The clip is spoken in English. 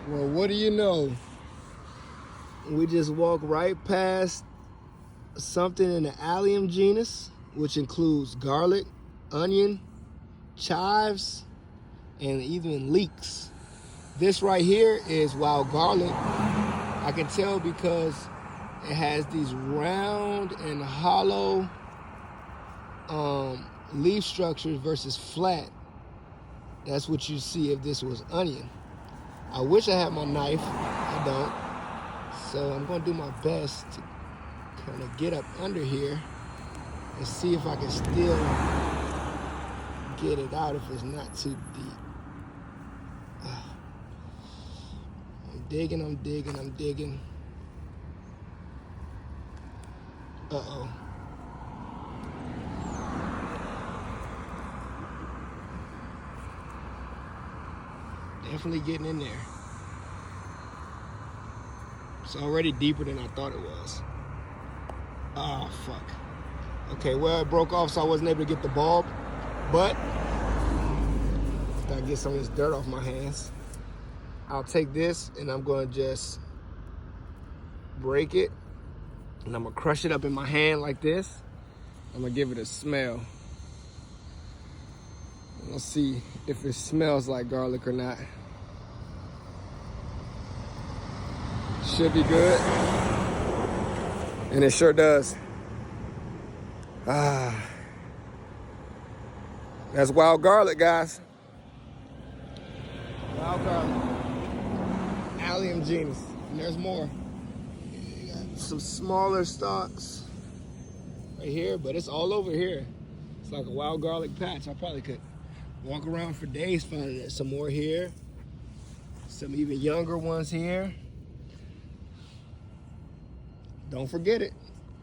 Well, what do you know? We just walked right past something in the allium genus, which includes garlic, onion, chives, and even leeks. This right here is wild garlic. I can tell because it has these round and hollow leaf structures versus flat. That's what you see if this was onion. I wish I had my knife. I don't. So I'm going to do my best to kind of get up under here and see if I can still get it out if it's not too deep. I'm digging. Uh-oh. Definitely getting in there. It's already deeper than I thought it was. Oh, fuck. Okay, well, it broke off, so I wasn't able to get the bulb. But gotta get some of this dirt off my hands. I'll take this and I'm gonna just break it. And I'm gonna crush it up in my hand like this. I'm gonna give it a smell. Let's see if it smells like garlic or not. Should be good. And it sure does. That's wild garlic, guys. Wild garlic. Allium genus. And there's more. You got some smaller stalks right here, but it's all over here. It's like a wild garlic patch. I probably could walk around for days finding it. Some more here. Some even younger ones here. Don't forget it.